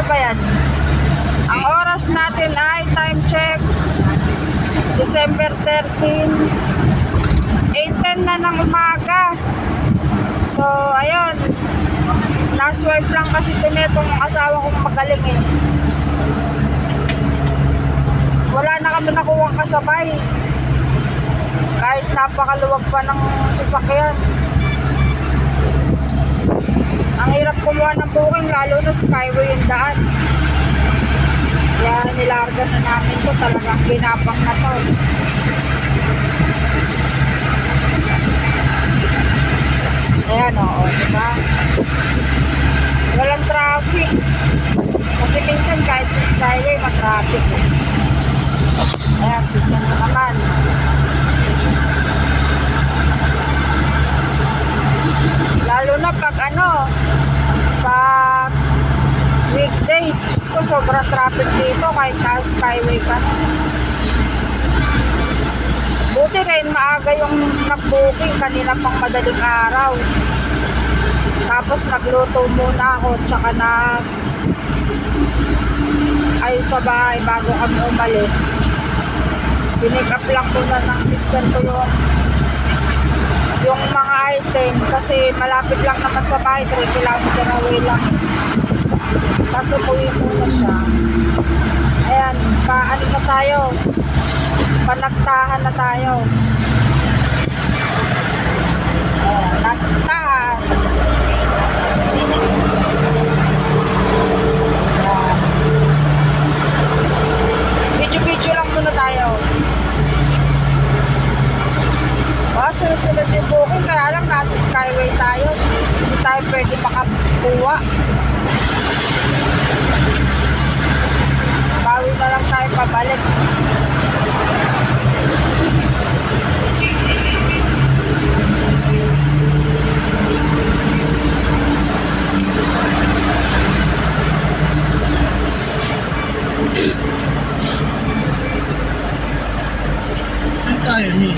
ba yan? Ang oras natin ay time check December 13, 8:10 na ng umaga. So ayun, na-swipe lang kasi ito netong asawa kong magaling eh. Wala na kami nakuwang kasabay kahit napakaluwag pa ng sasakyan. Ang hirap kumuha ng booking, lalo na skyway yung daan. Kaya nilarga na namin to, talagang ginapang na to. Ayan oo, diba? Walang traffic. Kasi minsan kahit sa skyway, mag-traffic eh. Ayan, tignan mo naman. Lalo na pag pag weekdays, Diyos ko, sobrang traffic dito kahit sa skyway ka. Buti rin maaga yung nag-booking, kanina pang madaling araw. Tapos nagluto muna ako, tsaka ayos sa bahay bago kami umalis. Pinick up lang muna ng mister ko yung mga item kasi malapit lang naman sa bahay, 3 kilometer away lang. Kasi umuwi muna siya. Ayan, paano na tayo? Panagtahan na tayo. Ayan, nagtahan. Video lang muna tayo. Sunod-sunod yung booking, kaya lang nasa skyway tayo, hindi tayo pwede makakuha. Bawi na lang tayo pabalik. Saan tayo ni?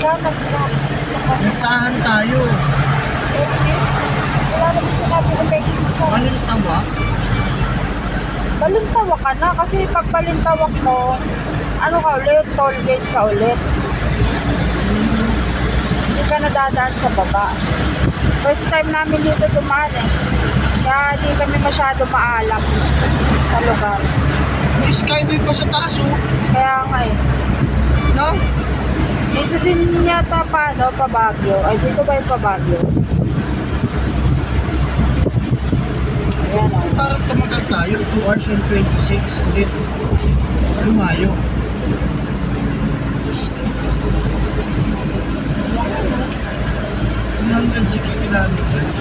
Nagtahan tayo. Exit? Wala naman sinabi ng exit ko. Balintawak? Balintawak ka na kasi pag balintawak mo, ano ka ulit? Toll gate ka ulit. Hindi ka nadadaan sa baba. First time namin dito dumaan eh. Kaya di kami masyado maalam sa lugar. May skyway pa sa taas oh. Kaya nga eh. No? Dito din yata pa Baguio. Ay, dito ba yung pa Baguio? Ayan o. Parang tumagal tayo. 2 hours and 26 ulit. Lumayo. Hanggang 6 kilometers.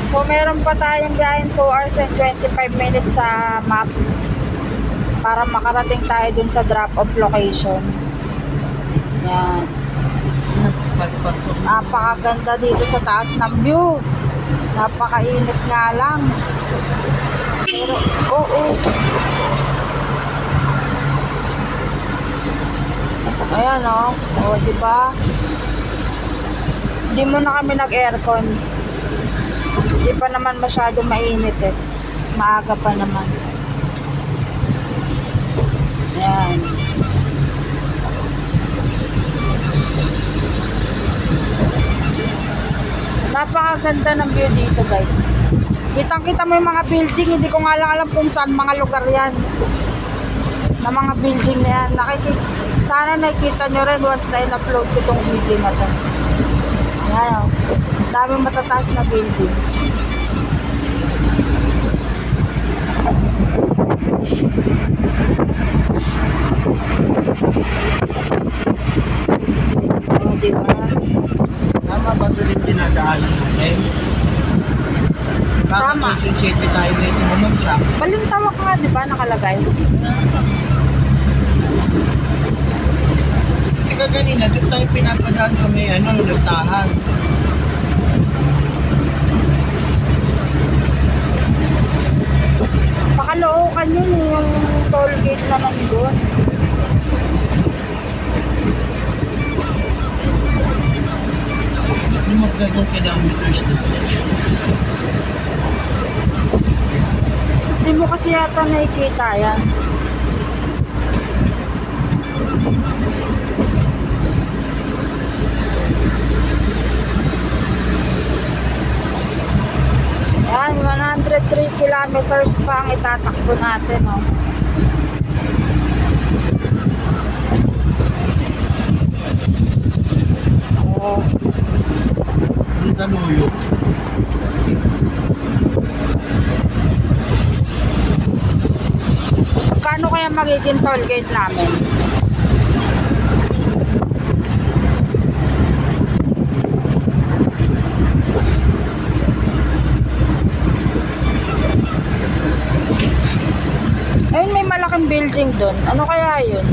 So, meron pa tayong biyahin 2 hours and 25 minutes sa map para makarating tayo dun sa drop-off location. Yan. Napakaganda dito sa taas ng view. Napakainit nga lang. Pero, oo. Ayan o. O, diba? Hindi mo na kami nag-aircon. Hindi pa naman masyado mainit eh. Maaga pa naman. Ayan. Napakaganda ng view dito guys. Kitang-kita mo yung mga building. Hindi ko nga lang alam kung saan mga lugar yan. Na mga building na yan. Sana nakikita nyo rin once na in-upload ko itong video na to. Ayan o. Daming matataas na building. O, diba? Tama ba ito rin dinadaanan natin? Tama. Quezon City tayo ngayon umamsak. Balintawak nga, diba? Nakalagay. Kasi kaganina, doon tayo pinapadaan sa may nagtahan. Pakalookan yun yung toll gate na nandun. Yung gagawin kilometers na. Hindi mo kasi yata nakikita yan. Yan, 103 kilometers pa ang itatakbo natin, oh. Oh. Ang Daluyo. Kano kaya magiging toll gate namin? Ayun, may malaking building doon. Ano kaya yun?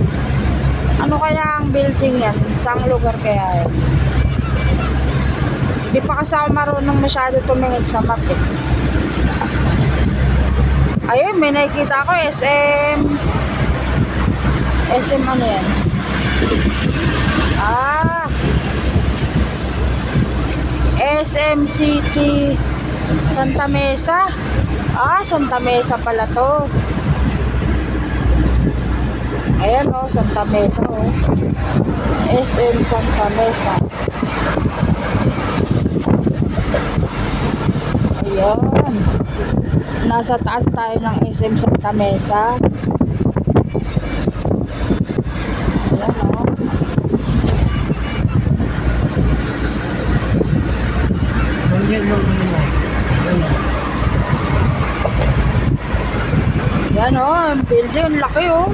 Ano kaya ang building yan? Saang lugar kaya yun? Di pa kasi ako marunong masyado tumingin sa map eh. Ayun, may nakikita ako SM. SM ano yan? Ah, SM City Santa Mesa. Ah, Santa Mesa pala to. Ayan oh, Santa Mesa oh. SM Santa Mesa. Ayan. Nasa taas tayo ng SM Santa Mesa. Ayan oh. Nandiyan lang ano mo. Ano? Yan oh, ang building, ang laki oh.